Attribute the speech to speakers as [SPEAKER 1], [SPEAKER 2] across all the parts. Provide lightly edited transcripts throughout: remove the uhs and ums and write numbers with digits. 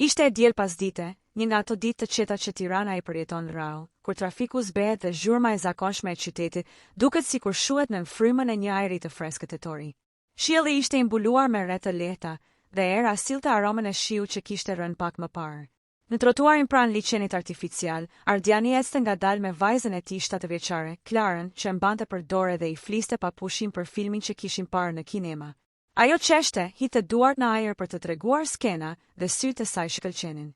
[SPEAKER 1] Ishte e diel pas dite, një nga ato ditë të qeta që Tirana i përjeton rrallë, kur trafiku zbehet dhe zhurma e zakonshme e qytetit duket sikur shuhet në frymën e një ajri të freskët tetori. Shielli ishte i mbuluar me re të lehta dhe era sillte aromën e shiut që kishte rënë pak më parë. Në trotuarin pranë liçenit artificial, Ardiani ecte ngadalë me vajzën e tij 7 vjeçare, Klarën, që e mbante për dorë dhe i fliste pa pushim për filmin që kishin parë në kinema. Ajo qeshte, hite duart në ajër për të treguar skena dhe sytë e saj shkëlqenin.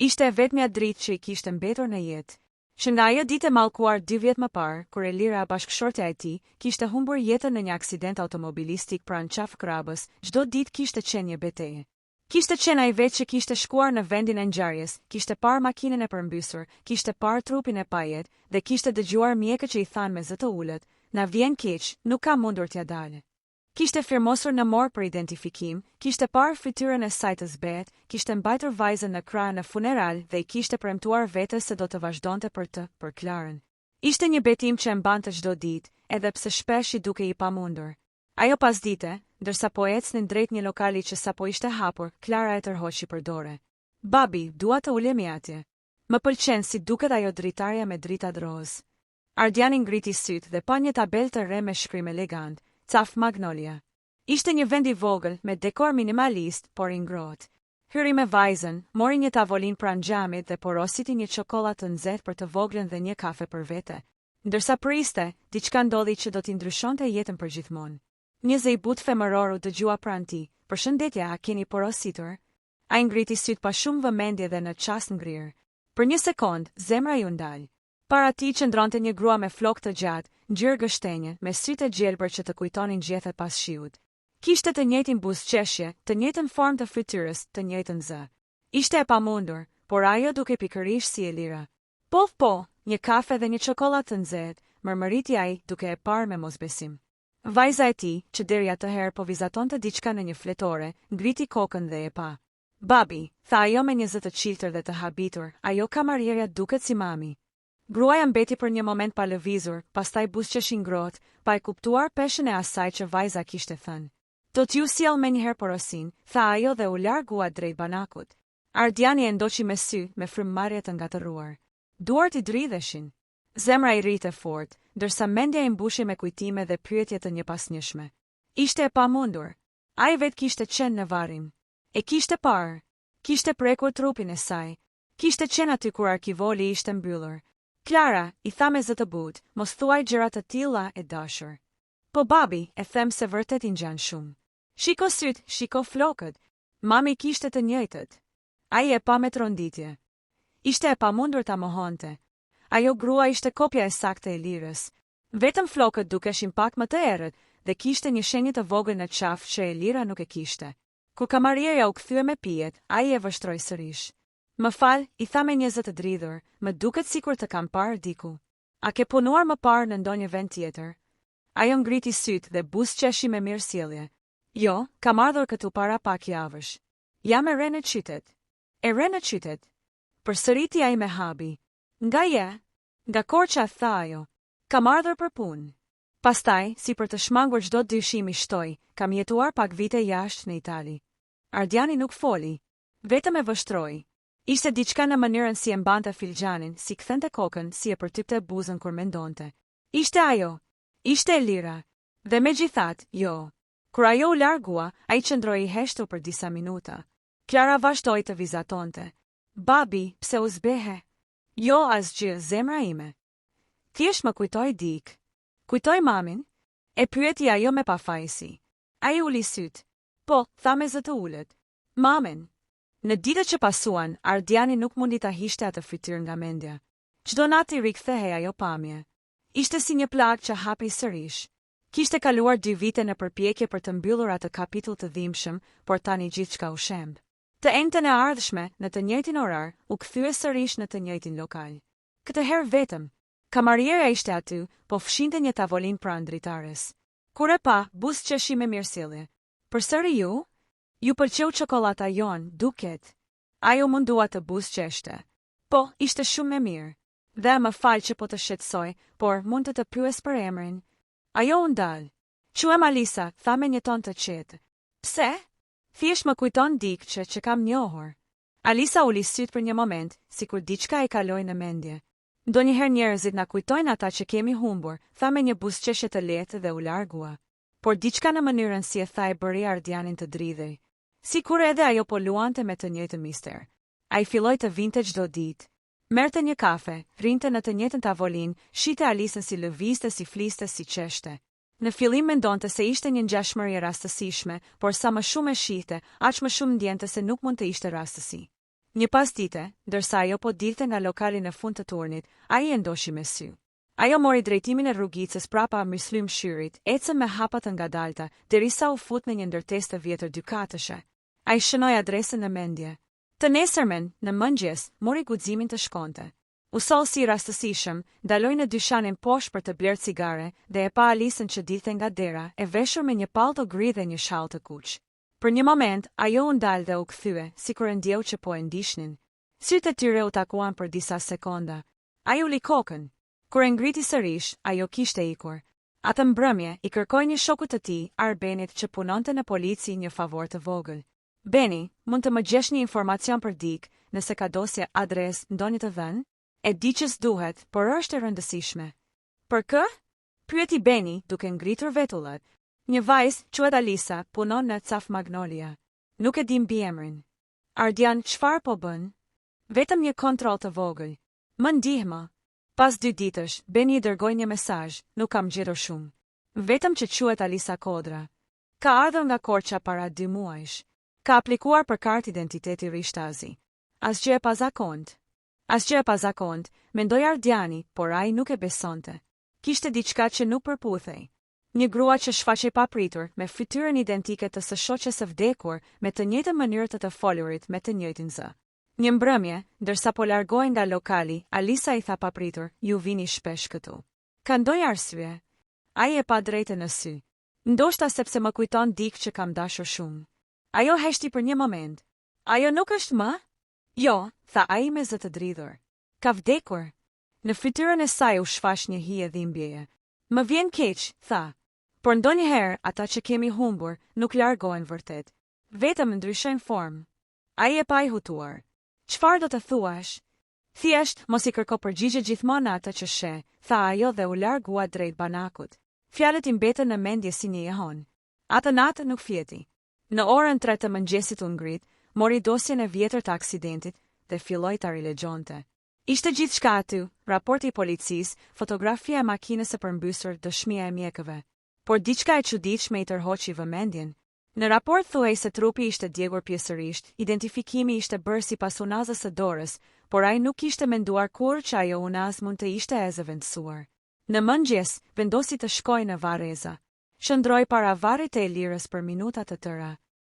[SPEAKER 1] Ishte e vetmja dritë që i kishte mbetur në jetë. Që nga ajo ditë e mallkuar 2 vjet më parë, kur Elira, bashkëshortja e tij, kishte humbur jetën në një aksident automobilistik pranë Qafkrabës, çdo ditë kishte qenë një betejë. Kishte qenë ai vetë që kishte shkuar në vendin e ngjarjes, kishte parë makinën e përmbysur, kishte parë trupin e pajet dhe kishte dëgjuar mjekët që i thanë me zë të ulët, "Na vjen keq, nuk ka mundur t'ja dalë." Kishte firmosur në morë për identifikim, kishte parë fytyrën e saj të zbehet, kishte mbajtur vajzën në krah në funeral dhe i kishte premtuar vetes se do të vazhdonte për Klarën. Ishte një betim që e mbante çdo ditë, edhe pse shpesh i duke i pamundur. Ajo pasdite, ndërsa po ecnin drejt një lokali që sapo ishte hapur, Klara e tërhoqi për dorë. "Babi, dua të ulemi atje. Më pëlqen si duket ajo dritarja me drita roz." Ardiani ngriti sytë dhe pa një tabelë të re me shkrim elegant, Caf Magnolia. Ishte një vend i vogël me dekor minimalist, por i ngrohtë. Hyri me vajzën, mori një tavolinë pranë xhamit dhe porositi një çokoladë të nxehtë për të voglën dhe një kafe për vete. Ndërsa priste, diçka ndodhi që do t'i ndryshonte jetën përgjithmonë. Një zë i butë femëror u dëgjua pranë tij. "Përshëndetje, a keni porositur?" Ai ngriti sytë pa shumë vëmendje dhe në çast ngrirë. Për një sekond, zemra ju ndal. Para tij qëndronte një grua me flokë të gjatë, ngjyrë gështenje, me sytë e gjelbër që të kujtonin gjethet pas shiut. Kishte të njëjtin buzëqeshje, të njëjtën formë të fytyrës, të njëjtën zë. Ishte e pamundur, por ajo duke pikërisht si Elira. Po, një kafe dhe një çokoladë të nxehtë," mërmëriti ai, duke e parë me mosbesim. Vajza e tij, që deri atëherë po vizatonte diçka në një fletore, ngriti kokën dhe e pa. "Babi," tha ajo me një zë të çiltër dhe të habitur, "ajo kamarierja duket si mami." Gruaja mbeti për një moment pa lëvizur, pastaj buzëqeshi ngrohtë, pa e kuptuar peshën e asaj që vajza kishte thënë. "Do t'ju sjell menjëherë porosin," tha ajo dhe u largua drejt banakut. Ardiani e ndoqi me sy, me frymëmarrje të ngatëruar. Duart i dridheshin. Zemra i rritë fort, ndërsa mendja i mbushi me kujtime dhe pyetje të njëpasnjëshme. Ishte e pamundur. Ai vetë kishte qenë në varrim. E kishte parë. Kishte prekur trupin e saj. Kishte qenë aty kur arkivoli ishte mbyllur. "Klara," i tha me zë të butë, "mos thuaj gjëra të tilla e dashur." "Po babi, e them se vërtet i ngjan shumë." "Shiko syt, shiko flokët." Mami kishte të njëjtët. Ai e pa me tronditje. Ishte e pamundur ta mohonte. Ajo grua ishte kopja e saktë e Elirës. Vetëm flokët dukeshin pak më të errët dhe kishte një shenjë të vogël në qafë që Elira nuk e kishte. Kur kamarierja u kthye me pijet, ai e vështroi sërish. "Më fal," i tha me një zë të dridhur, "më duket sikur të kam parë diku. A ke punuar më parë në ndonjë vend tjetër?" Ajo ngriti sytë dhe buzëqeshi me mirësjellje. "Jo, kam ardhur këtu para pak javësh. Jam e re në qytet." "E re në qytet?" Përsëriti ai me habi. "Nga je?" "Nga Korça," tha ajo. "Kam ardhur për punë." Pastaj, si për të shmangur çdo dyshim i shtoi, "Kam jetuar pak vite jashtë në Itali." Ardiani nuk foli, vetëm e vështroi. Ishte diçka në mënyrën si e mbante filxhanin, si kthente kokën, si e përtypte buzën kur mendonte. Ishte ajo. Ishte Elira. Dhe megjithatë, jo. Kur ajo u largua, ai qëndroi i heshtur për disa minuta. Klara vazhdoi të vizatonte. "Babi, pse u zbehe?" "Jo asgjë, zemra ime. Thjesht më kujtoi dik." "Kujtoi mamin?" E pyeti ajo me pafajësi. Ai uli syt. "Po," tha me zë të ulët. "Mamin." Në ditët që pasuan, Ardiani nuk mundi ta hiqte atë fytyrë nga mendja. Çdo natë i rikthehej ajo pamje. Ishte si një plagë që hapi sërish. Kishte kaluar 2 vite në përpjekje për të mbyllur atë kapitull të dhimbshëm, por tani gjithçka u shemb. Të enjtën e ardhshme, në të njëjtin orar, u kthye sërish në të njëjtin lokal. Këtë herë vetëm. Kamarierja ishte aty, po fshinte një tavolinë pranë dritares. Kur e pa, buzëqeshi me mirësjellje. "Përsëri ju? Ju pëlqeu çokolata jon, duket." Ajo mundua të buzëqeshte. "Po, ishte shumë e mirë. Dhe më fal që po të shqetësoj, por mund të pyes për emrin?" Ajo u ndal. "Quhem Alisa," tha me një ton të qetë. "Pse?" "Thjesht më kujton dikçe që kam njohur." Alisa uli syt për një moment, sikur diçka e kaloi në mendje. Ndonjëherë njerëzit na kujtojnë ata që kemi humbur, tha me një buzëqeshje të lehtë dhe u largua. Por diçka në mënyrën si e tha e bëri Ardianin të dridhej. Sikur edhe ajo po luante me të njëjtën mister. Ai filloi të vinte çdo ditë. Merrte një kafe, rinte në të njëjtën tavolinë, shite Alisën si lëvizte, si fliste, si qeshte. Në fillim mendonte se ishte një ngjashmëri e rastësishme, por sa më shumë e shihte, aq më shumë ndjente se nuk mund të ishte rastësi. Një pasdite, ndërsa ajo po dilte nga lokali në fund të turnit, ai e ndoshi me sy. Ajo mori drejtimin e rrugicës prapa Myslim Shyrit, ecën me hapa të ngadalta, derisa u fut në një ndërtesë të vjetër dykatëshe. Ai shënoi adresën në mendje. Të nesërmen, në mëngjes, mori guximin të shkonte. U sol si rastësishëm, daloi në dyqanin poshtë për të blerë cigare dhe e pa Alisën që dilte nga dera, e veshur me një pallto gri dhe një shall të kuq. Për një moment, ajo u ndal dhe u kthye, sikur e ndjeu që po e ndiqnin. Sytë e tyre u takuan për disa sekonda. Ai uli kokën. Kur e ngriti sërish, ajo kishte ikur. Atë mbrëmje i kërkoi një shokut të tij, Arbenit, që punonte në polici, një favor të vogël. Beni, mund të më gjesh një informacion për Dik, nëse ka dosje, adres, ndonjë të dhënë? E di që s'duhet, por është e rëndësishme. Për kë? Pyeti Beni, duke ngritur vetullat. Një vajzë, quhet Alisa, punon në Caf Magnolia. Nuk e di mbiemrin. Ardian, çfarë po bën? Vetëm një kontroll të vogël. Më ndihmë. Pas 2 ditësh, Beni i dërgoi një mesazh, nuk kam gjetur shumë. Vetëm që quhet Alisa Kodra. Ka ardhur nga Korça para 2 muajsh. Ka aplikuar për kartë identiteti rishtazi. Asgjë e pazakont. Asgjë e pazakont, mendoi Ardiani, por ai nuk e besonte. Kishte diçka që nuk përputhej. Një grua që shfaqej papritur, me fytyrën identike të së shoqes së vdekur, me të njëjtën mënyrë të folurit, me të njëjtin zë. Një mbrëmje, ndërsa po largohej nga lokali, Alisa i tha papritur, ju vini shpesh këtu. Ka ndonjë arsye? Ai e pa drejtë në sy. Ndoshta sepse më kujton Dik që kam dashur shumë. Ajo heshti për një moment. Ajo nuk është më? Jo, tha ai me zë të dridhur. Ka vdekur. Në fytyrën e saj u shfaq një hije dhimbjeje. Më vjen keq, tha. Por ndonjëherë ata që kemi humbur nuk largohen vërtet. Vetëm ndryshojnë formë. Ai e pa i hutuar. Çfarë do të thuash? Thjesht, mos i kërko përgjigje gjithmonë atë që she, tha ajo dhe u largua drejt banakut. Fjalët i mbetën në mendje si një jehon. Atë natë nuk fjeti. Në orën 3 të mëngjesit u ngrit, mori dosjen e vjetër të aksidentit dhe filloi ta rilexonte. Ishte gjithçka aty, raporti i policisë, fotografia e makinës së përmbysur, dëshmia e mjekëve. Por diçka e çuditshme i tërhoqi vëmendjen. Në raport thuhej se trupi ishte djegur pjesërisht, identifikimi ishte bërë sipas unazës së dorës, por ai nuk kishte menduar kurrë që ajo unazë mund të ishte e zëvendësuar. Në mëngjes, vendosi të shkojë në Vareza. Shëndroi para varrit të Elirës për minuta të tëra.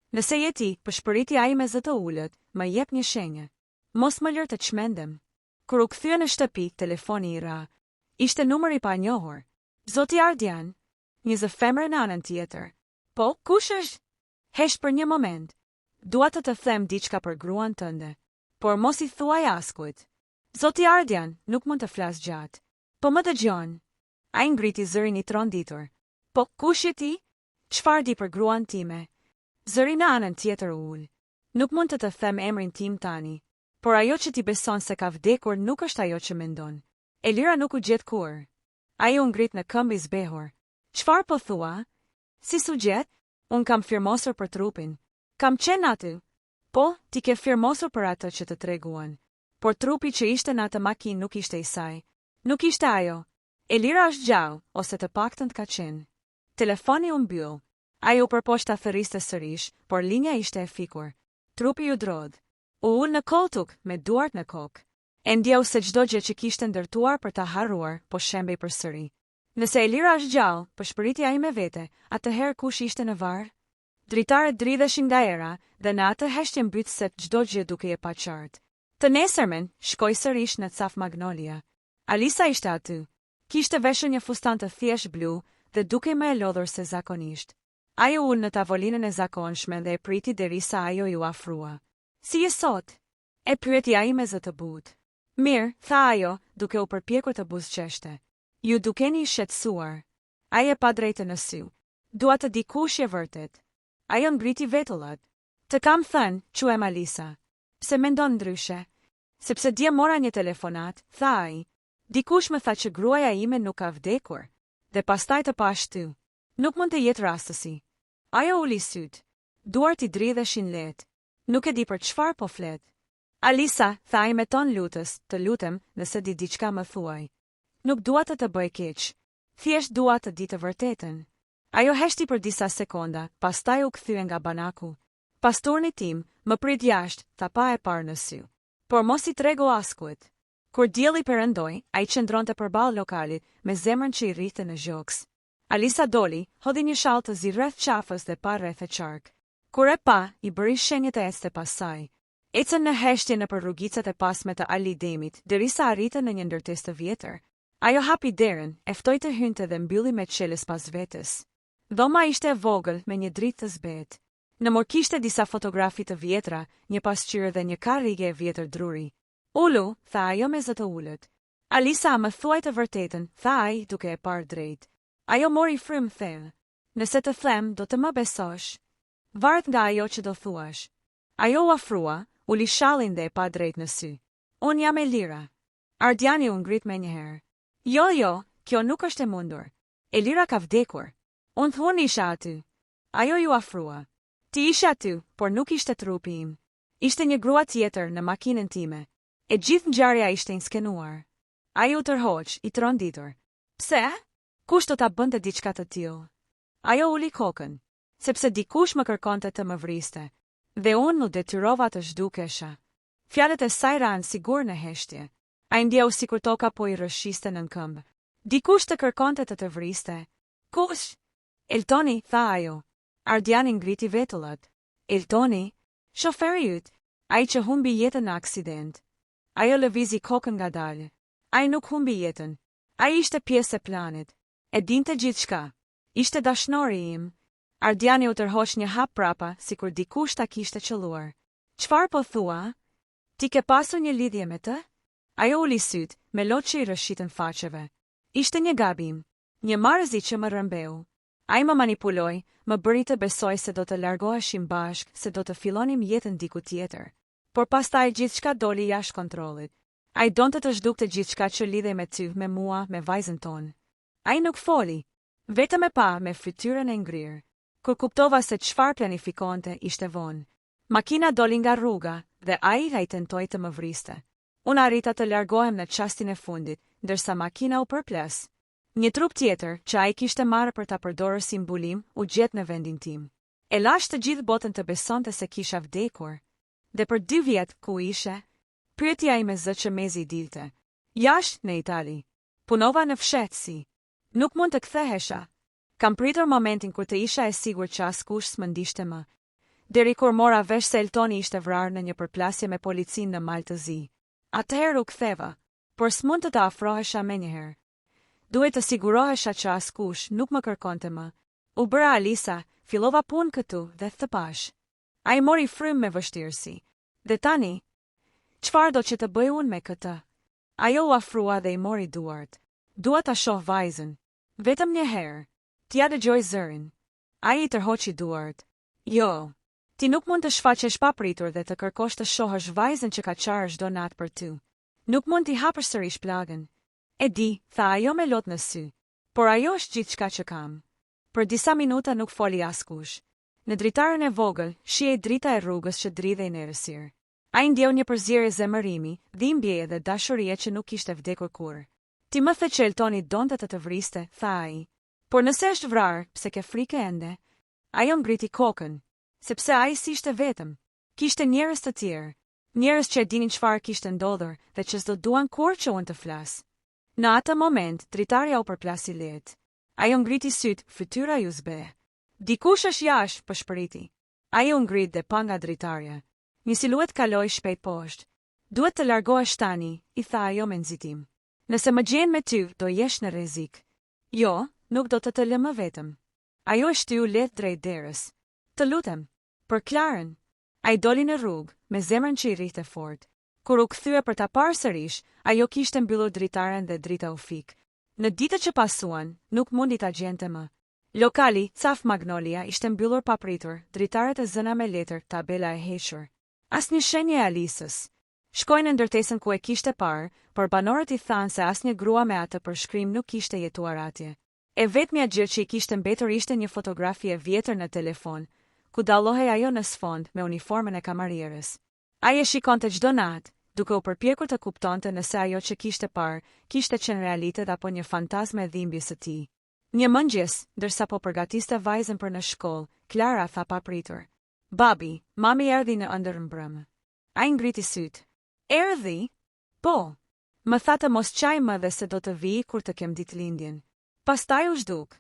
[SPEAKER 1] Nëse je ti, përshpëriti ai me zë të ulët, më jep një shenjë. Mos më lër të çmendem. Kur u kthye në shtëpi, telefoni i ra. Ishte numër i panjohur. Zoti Ardian. Një zë femre në anën tjetër. Po, kush është? Hesh për një moment. Dua të them diçka për gruan tënde, por mos i thuaj askujt. Zoti Ardian, nuk mund të flas gjatë. Po më dëgjon. Ai ngriti zërin i tronditur. Po, kush je ti? Çfarë di për gruan time? Zëri në anën tjetër ul. Nuk mund të të them emrin tim tani, por ajo që ti beson se ka vdekur nuk është ajo që mendon. Elira nuk u gjet kur. Ai u ngrit në këmbë i zbehur. Çfarë po thua? Si su gjet? Un kam firmosur për trupin. Kam qenë aty. Po, ti ke firmosur për atë që të treguan. Por trupi që ishte në atë makinë nuk ishte i saj. Nuk ishte ajo. Elira është gjallë, ose të paktën ka qenë. Telefoni u mbyll. Ai u përpoqta thërriste sërish, por linja ishte e fikur. Trupi u drodh. U ul në koltuk, me duart në kokë. E ndjeu se çdo gjë që kishte ndërtuar për ta harruar, po shembej përsëri. Nëse Elira është gjallë, përshpëriti ai me vete, atëherë kush ishte në varr? Dritarët dridheshin nga era, dhe në atë heshtje mbyt se çdo gjë duke e pa qartë. Të nesërmen, shkoi sërish në Caf Magnolia. Alisa ishte aty. Kishte veshur një fustan të thjesht blu dhe dukej më e lodhur se zakonisht. Ai u ul në tavolinën e zakonshme dhe e priti derisa ajo ju afrua. Si je sot? E pyeti ai me zë të butë. Mirë, tha ajo, duke u përpjekur të buzëqeshte. Ju dukeni i shqetësuar. Ai e pa drejtë në sy. Dua të di kush je vërtet. Ajo ngriti vetullat. Të kam thënë, quhem Alisa. Pse mendon ndryshe? Sepse dje mora një telefonat, tha ai. Dikush më tha që gruaja ime nuk ka vdekur. Dhe pastaj të pashtu. Nuk mund të jetë rastësi. Ajo uli syt. Duart i dridheshin lehtë. Nuk e di për çfarë po flet. Alisa, tha ai me ton lutës, të lutem, nëse di diçka më thuaj. Nuk dua të bëj keq. Thjesht dua të di të vërtetën. Ajo heshti për disa sekonda, pastaj u kthye nga banaku. Pastorni tim, më prit jashtë, tha pa e parë në sy. Por mos i trego askujt. Kur dielli perëndoi, ai qëndronte përballë lokalit, me zemrën që i rrithte në gjoks. Alisa doli, hodhi një shall të zi rreth qafës dhe pa rreth e qark. Kur e pa, i bëri shenjë të ecte pas saj. Ecën në heshtje nëpër rrugicat e pasme të Ali Demit, derisa arritën në një ndërtesë të vjetër. Ajo hapi derën, e ftoi të hynte dhe mbylli me çelës pas vetes. Dhoma ishte e vogël me një dritë të zbetë. Në mur kishte disa fotografi të vjetra, një pasqyrë dhe një karrige e vjetër druri. Ulu, tha ajo me zë të ulët. Alisa, më thuaj të vërtetën, tha ai duke e parë drejt. Ajo mori frymë thellë. Nëse të them, do të më besosh. Varet nga ajo që do thuash. Ajo u afrua, uli shallin dhe e pa drejt në sy. Unë jam e lira. Ardiani u ngrit me njëherë. Jo, kjo nuk është e mundur. Elira ka vdekur. Unë thuan isha aty. Ajo ju afrua. Ti ishe aty, por nuk ishte trupi im. Ishte një grua tjetër në makinën time. E gjithë ngjarja ishte inskenuar. Ai u tërhoq, i tronditur. Pse? Kush do ta bënte diçka të tillë? Ajo uli kokën, sepse dikush më kërkonte të më vriste. Dhe unë u detyrova të zhdukesha. Fjalët e saj ranë sigur në heshtje. Ai ndjeu sikur toka po i rrëshiste nën këmbë. Dikush të kërkonte të të vriste. Kush? Eltoni, tha ajo. Ardiani ngriti vetullat. Eltoni? Shoferi yt, ai që humbi jetën në aksident. Ajo lëvizi kokën ngadalë. Ai nuk humbi jetën. Ai ishte pjesë e planit. E dinte gjithçka. Ishte dashnori im. Ardiani u tërhoq një hap prapa, sikur dikush ta kishte qelluar. Çfarë po thua? Ti ke pasur një lidhje me të? Ajo uli syt, me lotë që i rrëshitën faqeve. Ishte një gabim, një marrëzi që më rrëmbeu. Ai më manipuloi, më bëri të besoj se do të largoheshim bashkë, se do të fillonim jetën diku tjetër. Por pastaj gjithçka doli jashtë kontrollit. Ai donte të zhdukte gjithçka që lidhej me ty, me mua, me vajzën tonë. Ai nuk foli, vetëm e pa me fytyrën e ngrirë. Kur kuptova se çfarë planifikonte, ishte vonë. Makina doli nga rruga dhe ai tentoi të më vriste. Unë arrita të largohem në çastin e fundit, ndërsa makina u përplas. Një trup tjetër, që ai kishte marrë për ta përdorur si mbulim, u gjet në vendin tim. E lash të gjithë botën të besonte se kisha vdekur. Dhe për 2 vjet ku ishe? Pyeti ai me zë që mezi dilte. Jashtë në Itali. Punova në fshehtësi. Nuk mund të kthehesha. Kam pritur momentin kur të isha e sigurt që askush s'më ndishte më. Deri kur mora vesh se Eltoni ishte vrarë në një përplasje me policinë në Mal të Zi. Atëherë u ktheva, por s'mund të afrohesha menjëherë. Duhet të sigurohesha që askush nuk më kërkonte më. U bëra Alisa, fillova punë këtu dhe të pash. Ai mori frymë me vështirësi. Dhe tani, çfarë do që të bëj unë me këtë? Ajo u afrua dhe i mori duart. Dua ta shoh vajzën. Vetëm një herë. T'ja dëgjoj zërin. Ai i tërhoqi duart. Jo, ti nuk mund të shfaqesh papritur dhe të kërkosh të shohësh vajzën që ka qarë çdo natë për ty. Nuk mund t'i hapësh sërish plagën. E di, tha ajo me lot në sy. Por ajo është gjithçka që kam. Për disa minuta nuk foli askush. Në dritarën e vogël, shihej drita e rrugës që dridhej në errësirë. Ai ndjeu një përzierje zemërimi, dhimbje dhe dashurie që nuk kishte vdekur kurrë. Ti më the që Eltoni donte të vriste, tha ai. Por nëse është vrarë, pse ke frikë ende? Ajo ngriti kokën, sepse ai si ishte vetëm. Kishte njerëz të tjerë, njerëz që e dinin çfarë kishte ndodhur dhe që s'do duan kurrë që unë të flas. Në atë moment, dritarja u përplasi lehtë. Ajo ngriti syt, fytyra ju zbe. Dikush është jashtë, pëshpëriti. Ajo ngrit dhe pa nga dritarja. Një siluet kaloi shpejt poshtë. Duhet të largohesh tani, i tha ajo me nxitim. Nëse më gjen me ty, do jesh në rrezik. Jo, nuk do të lë më vetëm. Ajo e shtyu lehtë drejt derës. Të lutem, për Klarën. Ai doli në rrugë, me zemrën që i rrihte fort. Kur u kthye për ta parë sërish, ajo kishte mbyllur dritaren dhe drita u fik. Në ditët që pasuan, nuk mundi ta gjente më. Lokali, Caf Magnolia, ishte mbyllur papritur, dritaret e zëna me letër, tabela e hequr. Asnjë shenje e Alisës. Shkoi në ndërtesën ku e kishte parë, por banorët i thanë se asnjë grua me atë përshkrim nuk kishte jetuar atje. E vetmja gjë që i kishte mbetur ishte një fotografi e vjetër në telefon, ku dallohej ajo në sfond me uniformën e kamarierës. Ai e shikonte çdo natë, duke u përpjekur të kuptonte nëse ajo që kishte parë kishte qenë realitet apo një fantazmë e dhimbjes së tij. Një mëngjes, ndërsa po përgatiste vajzën për në shkollë, Klara tha papritur: "Babi, mami erdhi në ëndërmbrëm." Ai ngriti syt. "Erdhi?" "Po. Më tha të mos qaj më dhe se do të vi kur të kem ditëlindjen." Pastaj u zhduk.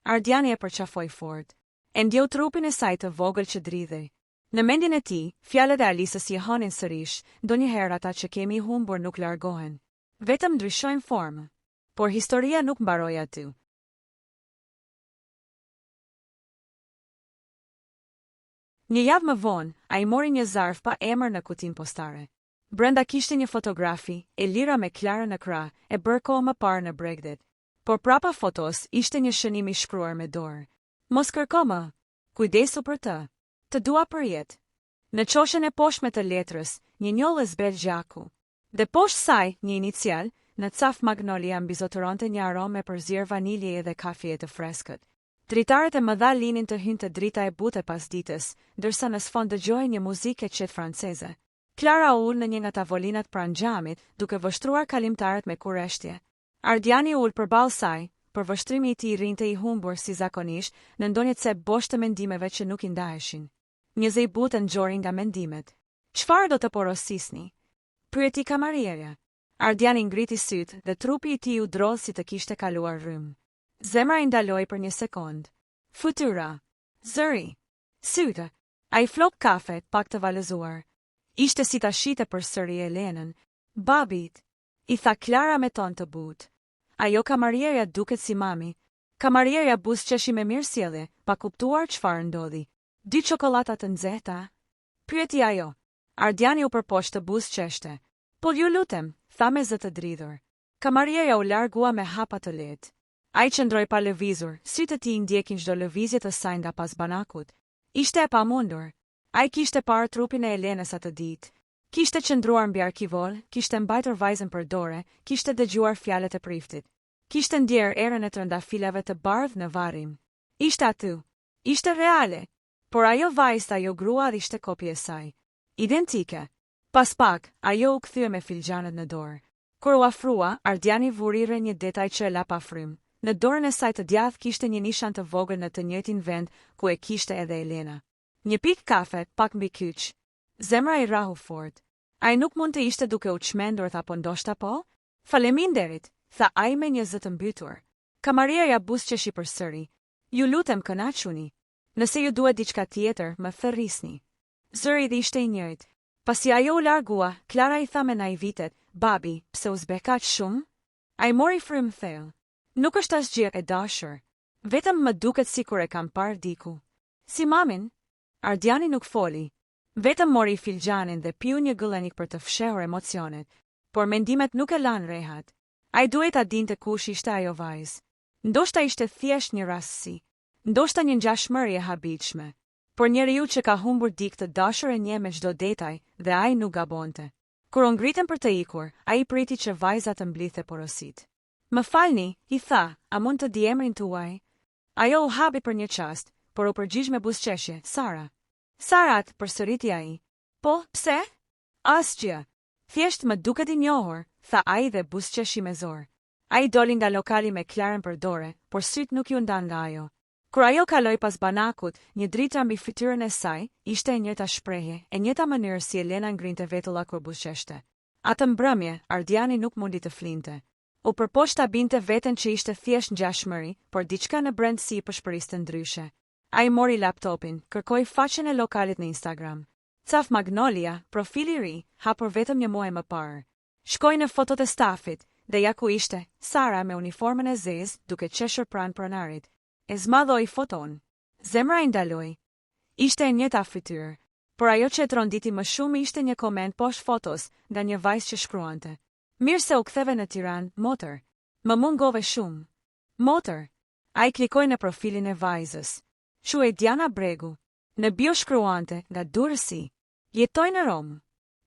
[SPEAKER 1] Ardiani e përqafoi fort. E ndjeu trupin e saj të vogël që dridhej. Në mendjen e tij, fjalët e Alisës i hanin sërish, ndonjëherë ata që kemi humbur nuk largohen. Vetëm ndryshojnë formë. Por historia nuk mbaroi aty. Një javë më vonë, ai mori një zarf pa emër në kutinë postare. Brenda kishte një fotografi, e lira me Klarën në krah, e bërë kohë më parë në Bregdet. Por prapa fotos ishte një shënim i shkruar me dorë. "Mos kërko më. Kujdesu për të. Të dua për jetë." Në qoshën e poshtme të letrës, një njollë zbel gjaku. Dhe poshtë saj, një inicial, në caf magnolia mbizotëronte një aromë e përzier vanilje dhe kafie të freskët. Dritarët e mëdha linin të hynë të drita e butë pas ditës, ndërsa në sfond dëgjohej një muzikë e qetë franceze. Klara ul në një nga tavolinat pranë xhamit, duke vështruar kalimtarët me kurreshtje. Ardiani ul përballë saj, për vështrimi i tij rinte i humbur si zakonisht në ndonjë cep bosh të mendimeve që nuk i ndaheshin. Një zej butë nxori nga mendimet. "Çfarë do të porosisni?" pyeti kamarierja. Ardiani ngriti syt dhe trupi i tij u drodh si të kishte kaluar rrymë. Zemra i ndaloi për një sekond. Futyra, zëri, sytë. Ai flok kafe, pak të valëzuar. Ishte si ta shite përsëri Elenën. "Babit," i tha Klara me ton të butë. Ajo kamarierja duket si mami. Kamarierja buzëqeshi me mirësjellje, pa kuptuar çfarë ndodhi. "Dy çokolata të nxehta?" pyeti ajo. Ardiani u përposhtë të buzëqeshte. "Po ju lutem," tha me zë të dridhur. Kamarierja u largua me hapa të lehtë. Ai qëndroi pa lëvizur, sytë e tij ndjekin çdo lëvizje të saj nga pas banakut. Ishte e pamundur. Ai kishte parë trupin e Elenës atë ditë. Kishte qëndruar mbi arkivol, kishte mbajtur vajzën për dore, kishte dëgjuar fjalët e priftit. Kishte ndjer erën e trëndafilave të bardhë në varrim. Ishte aty. Ishte reale. Por ajo vajzë, ajo grua ishte kopje e saj. Identike. Pas pak, ajo u kthye me filxhanët në dorë. Kur u afrua, Ardiani vurire një detaj që e la pa frym. Në dorën e saj të djathtë kishte një nishan të vogël në të njëjtin vend ku e kishte edhe Elena. Një pikë kafe, pak mbi kyç. Zemra i rahu fort. Ai nuk mund të ishte duke u çmendur apo ndoshta po? "Faleminderit," tha ai me një zë të mbytur. Kamarierja buzëqeshi përsëri. "Ju lutem kënaquni. Nëse ju duhet diçka tjetër, më thërrisni." Zëri i ishte i njëjtë. Pasi ajo u largua, Klara i tha me naivitet: "Babi, pse u zbe kaq shumë?" Ai mori frymë thellë. "Nuk është asgjë e dashur. Vetëm më duket sikur e kam parë diku." "Si mamin?" Ardiani nuk foli. Vetëm mori filxhanin dhe piu një gëllenik për të fshehur emocionet, por mendimet nuk e lanë rehat. Ai duhet ta dinte kush ishte ajo vajzë. Ndoshta ishte thjesht një rastësi. Ndoshta një ngjashmëri e habitshme. Por njeriu që ka humbur dikë të dashur e njeh me çdo detaj, dhe ai nuk gabonte. Kur u ngritën për të ikur, ai priti që vajza të mblidhte porosit. "Më falni," i tha, "a mund të di emrin tuaj?" Ajo u hapi për një çast, por u përgjigj me buzëqeshje: "Sara." "Sarat," përsëriti ai. "Po, pse?" "Asgjë. Thjesht më duket i njohur," tha ai dhe buzëqeshi me zor. Ai doli nga lokali me Klarën për dore, por syt nuk ju ndan nga ajo. Kur ajo kaloi pas banakut, një drita mbi fytyrën e saj, ishte e njëjta shprehje, e njëjta mënyrë si Elena ngrinte vetulla kur buzëqeshte. Atë mbrëmje, Ardiani nuk mundi të flinte. U përpoqta ta binte veten që ishte thjesht ngjashmëri, por diçka në brendësi pëshpëriste ndryshe. Ai mori laptopin, kërkoi faqen e lokalit në Instagram. Caf Magnolia, profili i ri, hapur vetëm një muaj më parë. Shkoi në fotot e stafit, dhe ja ku ishte Sara me uniformën e zezë, duke qeshur pranë pronarit. E zmadhoi foton. Zemra i ndaloi. Ishte e njëjta fytyrë, por ajo që e tronditi më shumë ishte një koment poshtë fotos nga një vajzë që shkruante: "Mirë se u ktheve në Tiranë, motër. Më mungove shumë." Motër. Ai klikoi në profilin e vajzës. Quhej Diana Bregu. Në bio shkruante: "Nga Durrësi." Jetoj në Romë.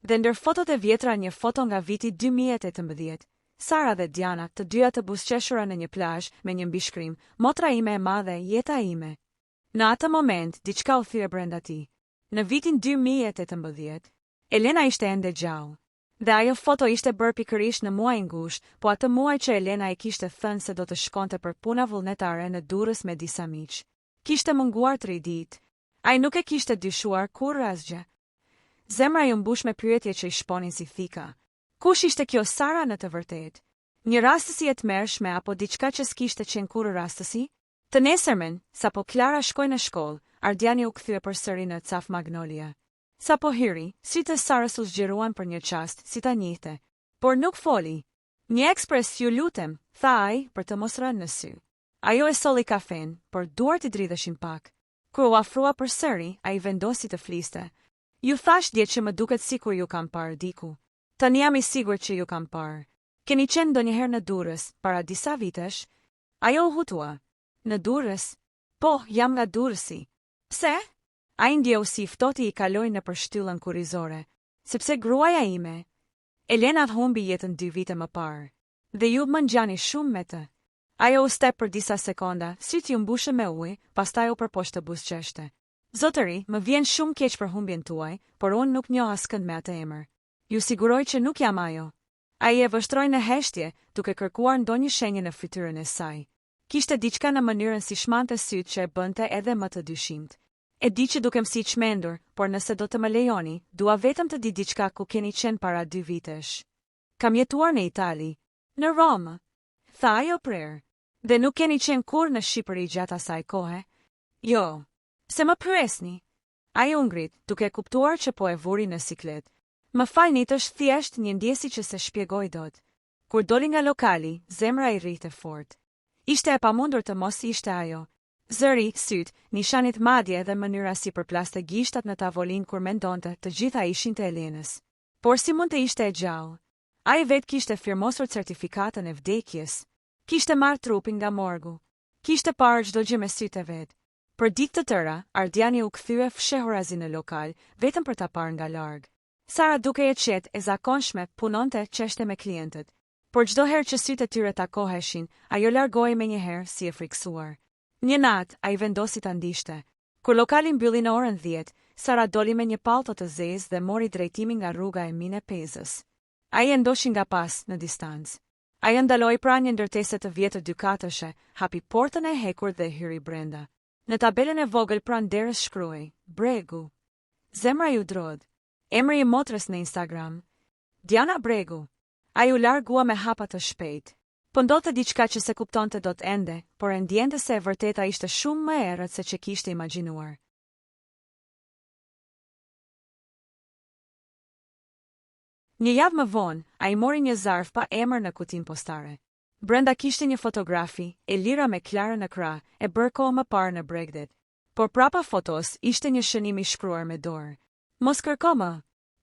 [SPEAKER 1] Dhe ndër fotot e vjetra një foto nga viti 2018, Sara dhe Diana, të dyja të buzëqeshura në një plazh me një mbishkrim, motra ime e madhe, jeta ime. Në atë moment, diçka u thye brenda tij. Në vitin 2018, Elena ishte ende gjallë. Dhe ajo foto ishte bërë pikërisht në muaj ngusht, po atë muaj që Elena i kishte thënë se do të shkonte për puna vullnetare në Durrës me disa miq. Kishte munguar 3 ditë. Ai nuk e kishte dyshuar kurrë asgjë. Zemra ju mbush me pyetje që i shponin si thika. Kush ishte kjo Sara në të vërtetë? Një rastësi e tmerrshme apo diçka që s'kishte qenë kurrë rastësi? Të nesërmen, sapo Klara shkoi në shkollë, Ardiani u kthye përsëri në Caf Magnolia. Sapo hiri, sytë e Sarës u zgjeruan për një çast, si ta njihte, por nuk foli. Një ekspres, ju lutem, tha ai, për të mos rënë në sy. Ajo e solli kafen, por duart i dridheshin pak. Kur u afrua përsëri, ai vendosi të fliste. Ju thash dje që më duket sikur ju kam parë diku. Tani jam i sigurt që ju kam parë. Keni qenë ndonjëherë në Durrës, para disa vitesh? Ajo u hutua. Në Durrës? Po, jam nga Durrësi. Pse? Ai ndjeu si ftohti i kaloi në përshtyllën kurrizore. Sepse gruaja ime, Elena, humbi jetën 2 vite më parë. Dhe ju më ngjani shumë me të. Ajo u step për disa sekonda, sytë ju mbushën me ujë, pastaj u përposhtë të buzëqeshte. Zotëri, më vjen shumë keq për humbjen tuaj, por unë nuk njoh askënd me atë emër. Ju siguroj që nuk jam ajo. Ai e vështroi në heshtje, duke kërkuar ndonjë shenjë në fytyrën e saj. Kishte diçka në mënyrën si shmante sytë që e bënte edhe më të dyshimt. E di që dukem si çmendur, por nëse do të më lejoni, dua vetëm të di diçka ku keni qenë para 2 vitesh. Kam jetuar në Itali, në Romë, tha ajo prerë. Dhe nuk keni qenë kur në Shqipëri gjatë asaj kohe? Jo. Se më pyesni. Ai u ngrit, duke kuptuar që po e vuri në siklet. Më falni, është thjesht një ndjesi që se shpjegoj dot. Kur doli nga lokali, zemra i rrite fort. Ishte e pamundur të mos ishte ajo. Zëri, syt, nishanit madje dhe mënyra si përplaste gishtat në tavolinë kur mendonte, të gjitha ishin të Elenës. Por si mund të ishte e gjallë? Ai vetë kishte firmosur certifikatën e vdekjes. Kishte marrë trupin nga morgu. Kishte parë çdo gjë me sytë e vet. Për ditë të tëra, Ardiani u kthye fshehurazi në lokal, vetëm për ta parë nga larg. Sara, duke e qetë e zakonshme, punonte çeshte me klientët. Por çdo herë që sytë e tyre takoheshin, ajo largohej menjëherë si e friksuar. Një natë, ai vendosi ta ndiqte. Kur lokali mbylli në orën 10, Sara doli me një pallto të zezë dhe mori drejtimin nga rruga e Mine Pezës. Ai e ndoshi nga pas në distancë. Ai ndaloi pranë një ndërtese të vjetër dykatëshe, hapi portën e hekur dhe hyri brenda. Në tabelën e vogël pranë derës shkruaj: Bregu. Zemra ju drodh. Emri i motrës në Instagram: Diana Bregu. Ai u largua me hapa të shpejt. Po ndodhte diçka që se kuptonte dot ende, por e ndjente se e vërteta ishte shumë më e errët se që kishte imagjinuar. Një javë më vonë, ai mori një zarf pa emër në kutinë postare. Brenda kishte një fotografi, Elira me Klarën në krah, e bërë kohë më parë në Bregdet. Por prapa fotos ishte një shënim i shkruar me dorë. Mos kërko më.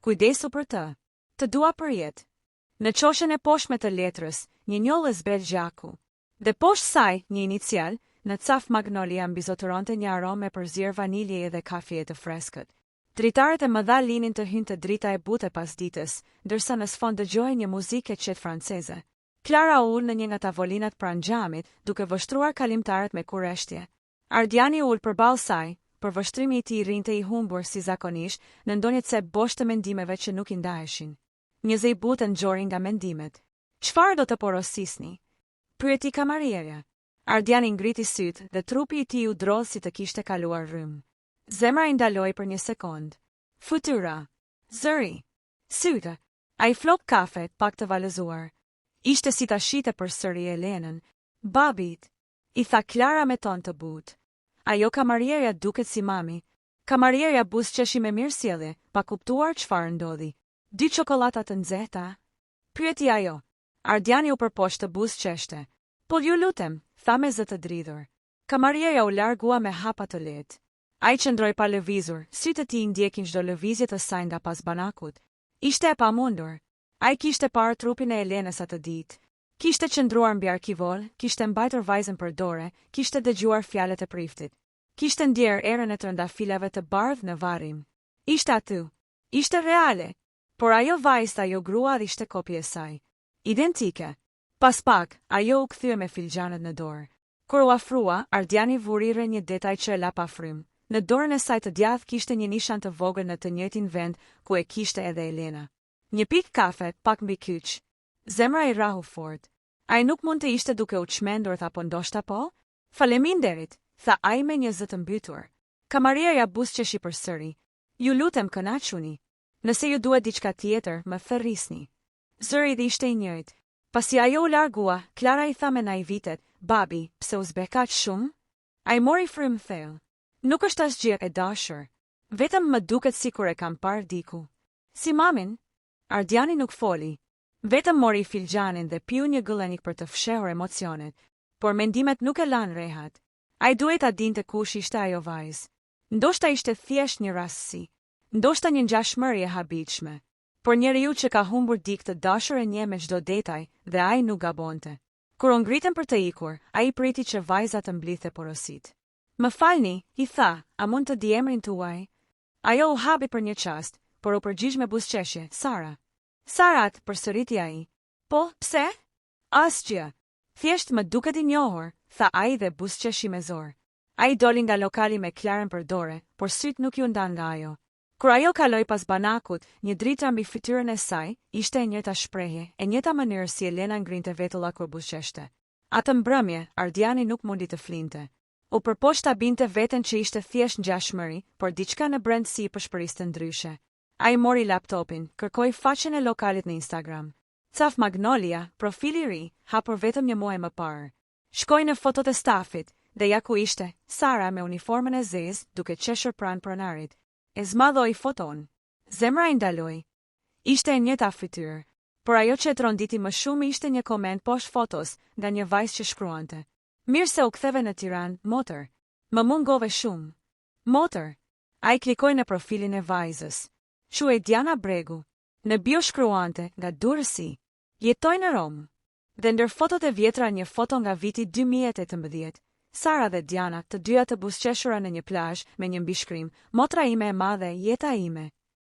[SPEAKER 1] Kujdesu për të. Të dua për jetë. Në qoshën e poshtme të letrës, një njollë zbel gjaku. Dhe poshtë saj, një inicial, në Caf Magnolia mbizotëronte një aromë e përzier vanilje dhe kafe të freskët. Dritarët e mëdha linin të hynë të drita e butë pas ditës, ndërsa në sfond dëgjohej një muzikë e qetë franceze. Klara ul në një nga tavolinat pranë xhamit, duke vështruar kalimtarët me kurreshtje. Ardiani ul përballë saj, për vështrimi i tij rrinte i humbur si zakonisht, në ndonjë cep bosh të mendimeve që nuk i ndaheshin. Një zej butë nxori nga mendimet. Çfarë do të porosisni? Pyeti kamarierja. Ardiani ngriti sytë dhe trupi i tij u drodh si të kishte kaluar rrym. Zemra i ndaloi për një sekond. Fytyra, zëri, sytë. Ai flok kafe, pak të valëzuar. Ishte si ta shite përsëri Elenën. Babit, i tha Klara me ton të butë. Ajo kamarierja duket si mami. Kamarierja buzëqeshi me mirësjellje, pa kuptuar çfarë ndodhi. 2 çokolata të nxehta? Pyeti ajo. Ardiani u përposhtë të buzëqeshte. Po ju lutem, tha me zë të dridhur. Kamarierja u largua me hapa të lehtë. Ai qëndroi pa lëvizur, sytë e tij ndjekin çdo lëvizje të saj nga pas banakut. Ishte e pamundur. Ai kishte parë trupin e Elenës atë ditë. Kishte qëndruar mbi arkivol, kishte mbajtur vajzën për dore, kishte dëgjuar fjalët e priftit. Kishte ndjerë erën e trëndafilave të bardhë në varrim. Ishte aty. Ishte reale, por ajo vajzë ajo grua ishte kopje e saj. Identike. Pas pak, ajo u kthye me filxhanët në dorë. Kur u afrua, Ardiani vurire një detaj që e la pa frym. Në dorën e saj të djathtë kishte një nishan të vogël në të njëjtin vend ku e kishte edhe Elena. Një pikë kafe, pak mbi kyç. Zemra i rahu fort. Ai nuk mund të ishte duke u çmendur apo ndoshta po? Faleminderit, tha ai me një zë të mbytur. Kamarierja buzëqeshi përsëri. Ju lutem kënaquni. Nëse ju duhet diçka tjetër, më thërrisni. Zëri i ishte i njëjtë. Pasi ajo u largua, Klara i tha me naivitet, babi, pse u zbe kaq shumë? Ai mori frym thellë. Nuk është asgjë e dashur. Vetëm më duket sikur e kam parë diku. Si mamin? Ardiani nuk foli. Vetëm mori filxhanin dhe piu një gëllenik për të fshehur emocionet, por mendimet nuk e lanë rehat. Ai duhet ta dinte kush ishte ajo vajzë. Ndoshta ishte thjesht një rastësi. Ndoshta një ngjashmëri e habitshme. Por njeriu që ka humbur dikë të dashur e njeh me çdo detaj dhe ai nuk gabonte. Kur u ngritën për të ikur, ai priti që vajza të mblidhte porosit. Më falni, i tha, a mund të di emrin tuaj? Ajo u hapi për një çast, por u përgjigj me buzëqeshje, Sara. Sarat, përsëriti ai. Po, pse? Asgjë. Thjesht më duket i njohur, tha ai dhe buzëqeshi me zor. Ai doli nga lokali me Klarën për dore, por syt nuk ju ndan nga ajo. Kur ajo kaloi pas banakut, një drita mbi fytyrën e saj, ishte e njëjta shprehje, e njëjta mënyrë si Elena ngrinte vetulla kur buzëqeshte. Atë mbrëmje, Ardiani nuk mundi të flinte. U përpoq ta binte veten që ishte thjesht ngjashmëri, por diçka në brendësi i përshpëriste ndryshe. Ai mori laptopin, kërkoi faqen e lokalit në Instagram. Caf Magnolia, profili i ri, hapur vetëm një muaj më parë. Shkoi në fotot e stafit, dhe ja ku ishte, Sara me uniformën e zezë, duke qeshur pranë pronarit. E zmadhoi foton. Zemra i ndaloi. Ishte e njëjta fytyrë, por ajo që e tronditi më shumë ishte një koment poshtë fotos nga një vajzë që shkruante: Mirë se u ktheve në Tiranë, motër. Më mungove shumë. Motër. Ai klikoi në profilin e vajzës. Quhej Diana Bregu. Në bio shkruante, nga Durrësi. Jetoj në Rom. Dhe ndër fotot e vjetra një foto nga viti 2018. Sara dhe Diana, të dyja të buzëqeshura në një plazh me një mbishkrim: Motra ime e madhe, jeta ime.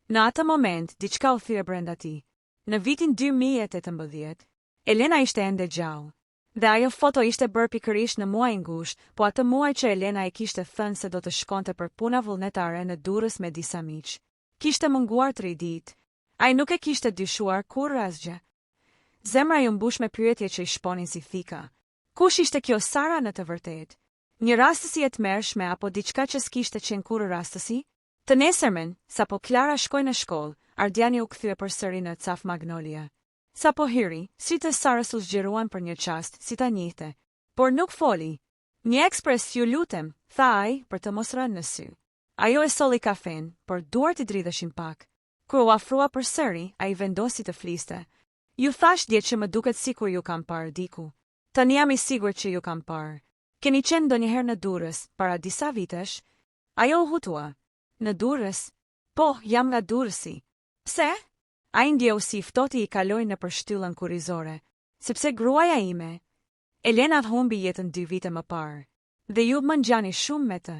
[SPEAKER 1] Në atë moment, diçka u thyrë brenda tij. Në vitin 2018, Elena ishte ende gjallë. Dhe ajo foto ishte bërë pikërisht në muaj ngushtë, po atë muaj që Elena e kishte thënë se do të shkonte për puna vullnetare në Durrës me disa miq. Kishte munguar 3 ditë. Ai nuk e kishte dyshuar kurrë asgjë. Zemra ju mbush me pyetje që i shponin si thika. Kush ishte kjo Sara në të vërtetë? Një rastësi e tmerrshme apo diçka që s'kishte qenë kurrë rastësi? Të nesërmen, sapo Klara shkoi në shkollë, Ardiani u kthye përsëri në Caf Magnolia. Sapo hyri, sytë e Sarës u zgjeruan për një çast, si ta njihte, por nuk foli. Një ekspres, ju lutem, tha ai për të mos rënë në sy. Ajo e solli kafen, por duart i dridheshin pak. Kur u afrua përsëri, ai vendosi të fliste. Ju thash dje që më duket sikur ju kam parë diku. Tani jam i sigurt që ju kam parë. Keni qenë ndonjëherë në Durrës, para disa vitesh? Ajo u hutua. Në Durrës? Po, jam nga Durrësi. Pse? Ai ndjeu si ftohti i kaloi në përshtyllën kurrizore. Sepse gruaja ime, Elena, humbi jetën 2 vite më parë. Dhe ju më ngjani shumë me të.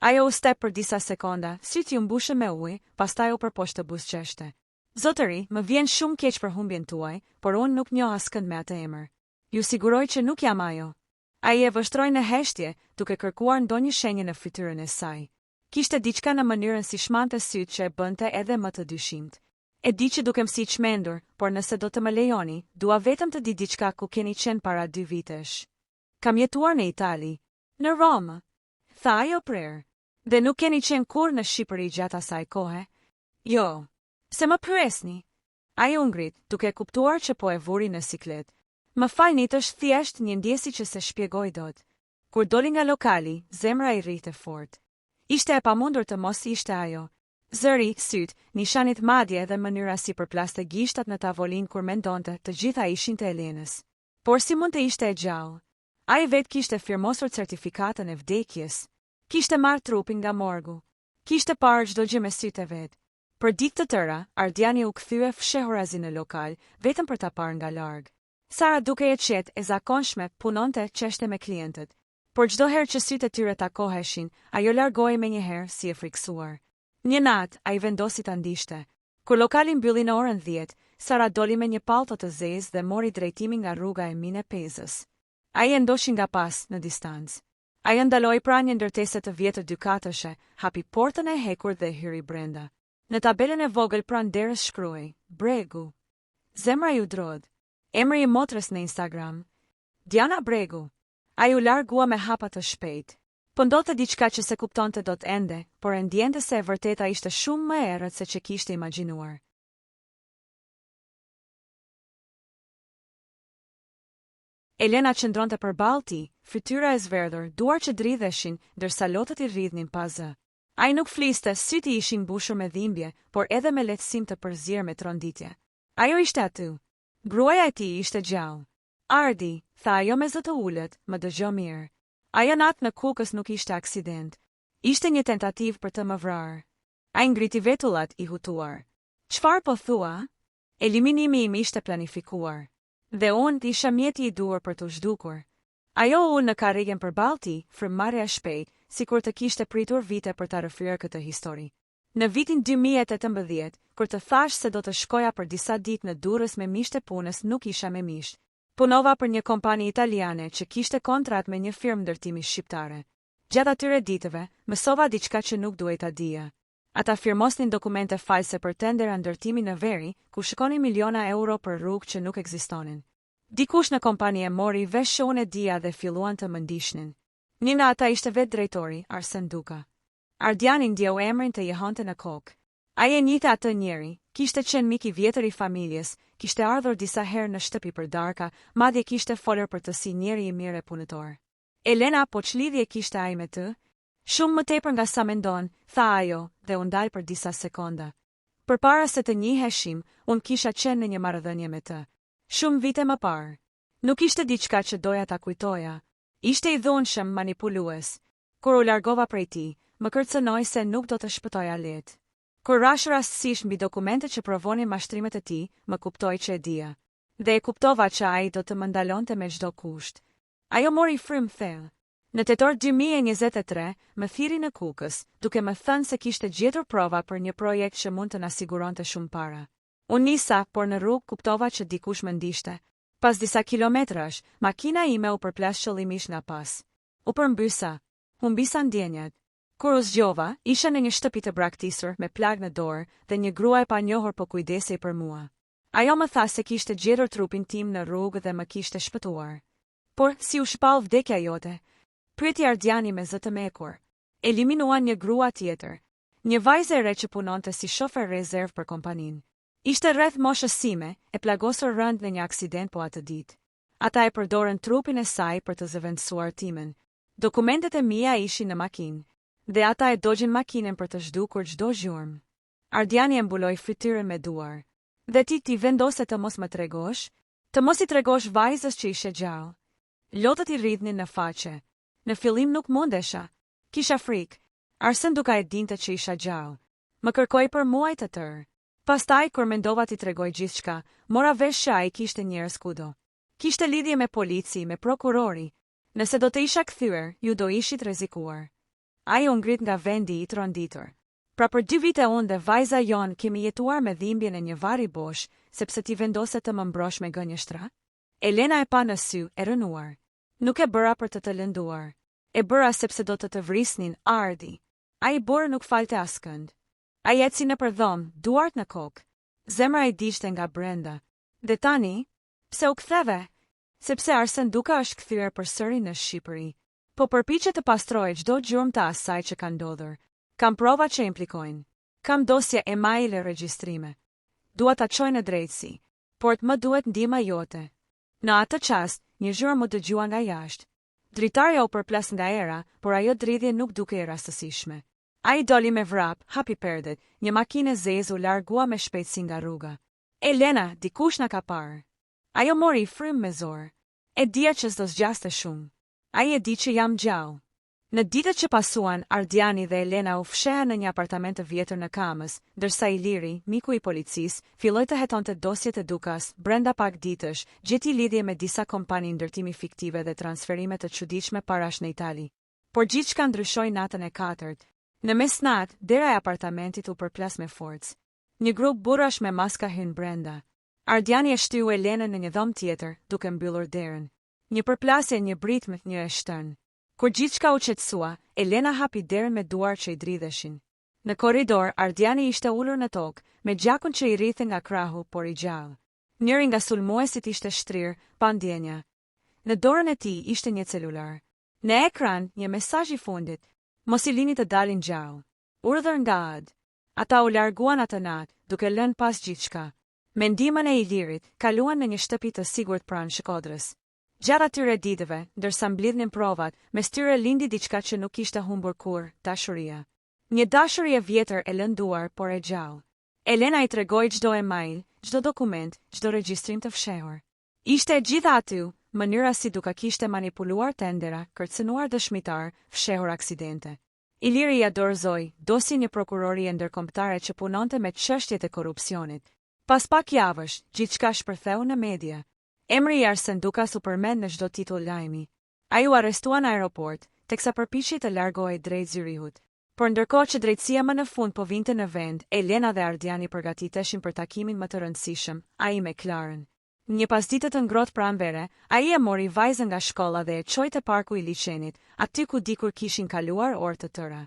[SPEAKER 1] Ajo u step për disa sekonda, sytë ju mbushën me ujë, pastaj u përpoq të buzëqeshte. Zotëri, më vjen shumë keq për humbjen tuaj, por unë nuk njoh askënd me atë emër. Ju siguroj që nuk jam ajo. Ai e vështroi në heshtje, duke kërkuar ndonjë shenjë në fytyrën e saj. Kishte diçka në mënyrën si shmante sytë që e bënte edhe më të dyshimt. E di që dukem si i çmendur, por nëse do të më lejoni, dua vetëm të di diçka ku keni qenë para 2 vitesh. Kam jetuar në Itali, në Rom, tha ajo prerë. Dhe nuk keni qenë kur në Shqipëri gjatë asaj kohe? Jo. Se më pyesni? Ai u ngrit, duke kuptuar që po e vuri në siklet. Më falni, është thjesht një ndjesi që se shpjegoj dot. Kur doli nga lokali, zemra i rrite fort. Ishte e pamundur të mos ishte ajo. Zëri, syt, nishanit madje dhe mënyra si përplaste gishtat në tavolin kur mendonte, të gjitha ishin të Elenës. Por si mund të ishte e gjallë? Ai vetë kishte firmosur certifikatën e vdekjes. Kishte marrë trupin nga morgu. Kishte parë çdo gjë me sytë e vet. Për ditë të tëra, Ardiani u kthye fshehurazi në lokal, vetëm për ta parë nga larg. Sara, duke e qetë e zakonshme, punonte çeshte me klientët. Por çdo herë që sytë e tyre takoheshin, ajo largohej menjëherë si e friksuar. Një natë, ai vendosi ta ndishte. Kur lokali mbylli në orën 10, Sara doli me një pallto të zezë dhe mori drejtimin nga rruga e Mine Pezës. Ai e ndoshi nga pas në distancë. Ai ndaloi pranë një ndërtese të vjetër dykatëshe, hapi portën e hekur dhe hyri brenda. Në tabelën e vogël pranë derës shkruaj: Bregu. Zemra ju drodh. Emri i motrës në Instagram: Diana Bregu. Ai u largua me hapa të shpejt. Po ndodhte diçka që se kuptonte dot ende, por e ndjente se e vërteta ishte shumë më e errët se që kishte imagjinuar. Elena qëndronte përballë tij, fytyra e zverdhur, duar që dridheshin, ndërsa lotët i rridhnin pa zë. Ai nuk fliste, sytë i ishin mbushur me dhimbje, por edhe me lehtësim të përzier me tronditje. Ajo ishte aty. Gruaja e tij ishte gjallë. Ardi, tha ajo me zë të ulët, më dëgjoj mirë. Ajo natë në Kukës nuk ishte aksident. Ishte një tentativë për të më vrarë. Ai ngriti vetullat i hutuar. Çfarë po thua? Eliminimi im ishte planifikuar. Dhe unë isha mjeti i duhur për të zhdukur. Ajo unë në karrigen përballë tij, frymëmarrja e shpejtë, sikur të kishte pritur vite për ta rrëfyer këtë histori. Në vitin 2018, kur të thash se do të shkoja për disa ditë në Durrës me miqtë e punës, nuk isha me mish. Punova për një kompani italiane që kishte kontrat me një firmë ndërtimi shqiptare. Gjatë atyre ditëve, mësova diçka që nuk duhej ta dija. Ata firmosnin dokumente false për tendera ndërtimi në veri, ku shikonin miliona euro për rrugë që nuk ekzistonin. Dikush në kompani e mori vesh që unë e dija dhe filluan të më ndishnin. Një nga ata ishte vetë drejtori, Arsen Duka. Ardiani ndjeu emrin të jehonte në kokë. Ai e njihte atë njeri, kishte qenë mik i vjetër i familjes, kishte ardhur disa herë në shtëpi për darka, madje kishte folur për të si njeri i mirë e punëtor. Elena, po ç'lidhje kishte ai me të? Shumë më tepër nga sa mendon, tha ajo, dhe u ndal për disa sekonda. Përpara se të njiheshim, unë kisha qenë në një marrëdhënie me të. Shumë vite më parë. Nuk ishte diçka që doja ta kujtoja. Ishte i dhunshëm, manipulues. Kur u largova prej tij, më kërcënoi se nuk do të shpëtoja lehtë. Kur rash rastësisht mbi dokumentet që provonin mashtrimet e tij, më kuptoi që e dija. Dhe e kuptova që ai do të më ndalonte me çdo kusht. Ajo mori frymë thellë. Në tetor 2023, më thiri në Kukës, duke më thënë se kishte gjetur prova për një projekt që mund të na siguronte shumë para. Unë nisa, por në rrugë kuptova që dikush më ndishte. Pas disa kilometrash, makina ime u përplas qëllimisht nga pas. U përmbysa, humbisa ndjenjat. Kur u zgjova, isha në një shtëpi të braktisur me plag në dorë dhe një grua e panjohur po kujdesej për mua. Ajo më tha se kishte gjetur trupin tim në rrugë dhe më kishte shpëtuar. Por si u shpall vdekja jote? Pyeti Ardiani me zë të mekur. Eliminuan një grua tjetër, një vajzë e re që punonte si shofer rezerv për kompaninë. Ishte rreth moshës sime, e plagosur rënd në një aksident po atë ditë. Ata e përdorën trupin e saj për të zëvendësuar timen. Dokumentet e mia ishin në makinë, dhe ata e dogjin makinën për të zhdukur çdo zhurmë. Ardiani e mbuloi fytyrën me duar. Dhe ti vendose të mos më tregosh? Të mos i tregosh vajzës që ishe gjallë. Lotët i rridhnin në faqe. Në fillim nuk mundesha. Kisha frikë. Arsen Duka e dinte që isha gjallë. Më kërkoi për muaj të tërë. Pastaj, kur mendova t'i tregoj gjithçka, mora vesh që ai kishte njerëz kudo. Kishte lidhje me polici, me prokurori. Nëse do të isha kthyer, ju do ishit rrezikuar. Ai u ngrit nga vendi i tronditur. Pra për 2 vite unë dhe vajza jon kemi jetuar me dhimbjen e një vari bosh, sepse ti vendose të më mbrosh me gënjeshtra? Elena e pa në sy, e rënuar. Nuk e bëra për të të lënduar. E bëra sepse do të vrisnin, Ardi. Ai burr nuk falte askënd. Ai eci në përdhom, duart në kokë. Zemra i diçte nga brenda. Dhe tani, pse u ktheve? Sepse Arsen Duka është kthyer përsëri në Shqipëri. Po përpiqet të pastrojë çdo gjurmë të asaj që ka ndodhur. Kam prova që implikojnë. Kam dosje e mail e regjistrime. Dua ta çoj në drejtësi, por më duhet ndihma jote. Në atë çast, një zhurmë më dëgjua nga jashtë. Dritarja u përplas nga era, por ajo dridhje nuk duke e rastësishme. Ai doli me vrap, hapi perdet, një makinë e zezë u largua me shpejtësi nga rruga. Elena, dikush na ka parë. Ajo mori frymë me zor. E dia që s'do zgjaste shumë. Ai e di që jam gjallë. Në ditët që pasuan, Ardiani dhe Elena u fshehen në një apartament të vjetër në Kamës, ndërsa Iliri, miku i policisë, filloi të hetonte dosjet e Dukas. Brenda pak ditësh, gjeti lidhje me disa kompani ndërtimi fiktive dhe transferime të çuditshme parash në Itali. Por gjithçka ndryshoi natën e 4. Në mesnat, dera e apartamentit u përplas me forcë. Një grup burrash me maska hyn brenda. Ardiani e shtyu Elenën në një dhomë tjetër, duke mbyllur derën. Një përplasje, një britmë, një e shtën. Kur gjithçka u qetësua, Elena hapi derën me duar që i dridheshin. Në korridor, Ardiani ishte ulur në tokë, me gjakun që i rrithe nga krahu, por i gjallë. Njëri nga sulmuesit ishte shtrirë, pa ndjenja. Në dorën e tij ishte një celular. Në ekran, një mesazh i fundit: "Mos i lini të dalin gjallë." Urdhër nga Ad. Ata u larguan atë natë, duke lënë pas gjithçka. Me ndihmën e Ilirit, kaluan në një shtëpi të sigurt pranë Shkodrës. Gjatë atyre ditëve, ndërsa mblidhnin provat, mes tyre lindi diçka që nuk ishte humbur kurrë, dashuria. Një dashuri e vjetër e lënduar, por e gjallë. Elena i tregoi çdo email, çdo dokument, çdo regjistrim të fshehur. Ishte e gjitha aty, mënyra si duke kishte manipuluar tendera, kërcënuar dëshmitar, fshehur aksidente. Iliri ja dorëzoi, dosi një prokurori e ndërkombëtare që punonte me çështjet e korrupsionit. Pas pak javësh, gjithçka shpërtheu në media. Emri i Arsen Dukas u përmend në çdo titull lajmi. Ai u arrestua në aeroport, teksa përpiqej të largohej drejt Zyrihut. Por ndërkohë që drejtësia më në fund po vinte në vend, Elena dhe Ardiani përgatiteshin për takimin më të rëndësishëm, ai me Klarën. Një pasditë të ngrohtë pranvere, ai e mori vajzën nga shkolla dhe e çoi te parku i liçenit, aty ku dikur kishin kaluar orë të tëra.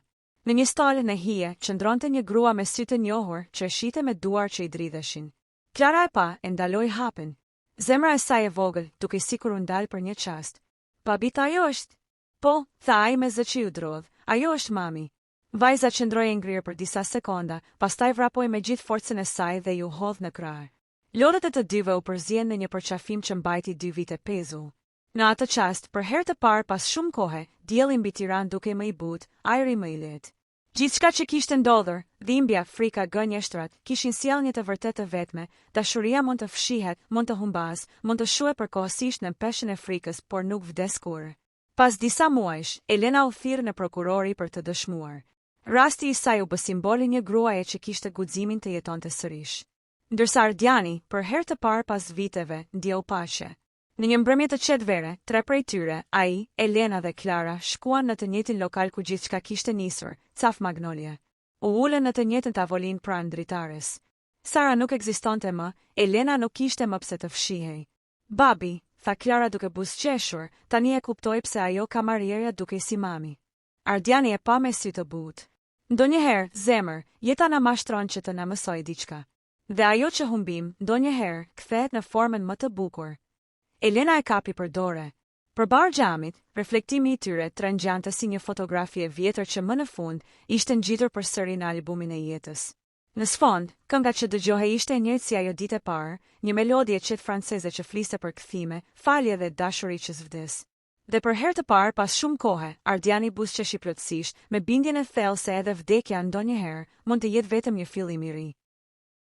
[SPEAKER 1] Në një stalë në hije, qëndronte një grua me sy të njohur, që e shite me duar që i dridheshin. Klara e pa, e ndaloi hapin. Zemra e saj e vogël, duke sikur u ndal për një çast. "Babita, ajo është?" "Po," tha ai me zë që u drodh, "ajo është mami." Vajza qëndroi e ngrirë për disa sekonda, pastaj vrapoi me gjithë forcën e saj dhe ju hodh në krah. Lodhet e të dyve u përzien në një përqafim që mbajti 2 vite pezull. Në atë çast, për herë të parë pas shumë kohe, dielli mbi Tiranë duke më i butë, ajri më i lehtë. Gjithçka që kishte ndodhur, dhimbja, frika, gënjeshtrat, kishin sjellë një të vërtetë të vetme. Dashuria mund të fshihet, mund të humbas, mund të shuhet përkohësisht në peshën e frikës, por nuk vdes kurrë. Pas disa muajsh, Elena u thirr në prokurori për të dëshmuar. Rasti i saj u bë simboli një gruaje që kishte guximin të jetonte sërish. Ndërsa Ardiani, për herë të parë pas viteve, ndjeu paqe. Në një mbrëmje të qetë vere, 3 prej tyre, ai, Elena dhe Klara, shkuan në të njëjtin lokal ku gjithçka kishte nisur, Caf Magnolia. U ulën në të njëjtën tavolinë pranë dritares. Sara nuk ekzistonte më, Elena nuk kishte më pse të fshihej. "Babi," tha Klara duke buzëqeshur, tani e kuptoi pse ajo kamarierja dukej si mami. Ardiani e pa me sy të butë. "Ndonjëherë, zemër, jeta na mashtron që të na mësoj diçka. Dhe ajo që humbim, ndonjëherë, kthehet në formën më të bukur." Elena e kapi për dore. Përbar xhamit, reflektimi i tyre trengjante si një fotografi e vjetër që më në fund ishte ngjitur përsëri në albumin e jetës. Në sfond, kënga që dëgjohej ishte e njëjtë si ajo ditë e parë, një melodie qetë franceze që fliste për kthime, falje dhe dashuri që s'vdes. Dhe për herë të parë pas shumë kohe, Ardiani buzëqeshi plotësisht, me bindjen e thellë se edhe vdekja ndonjëherë mund të jetë vetëm një fillim i ri.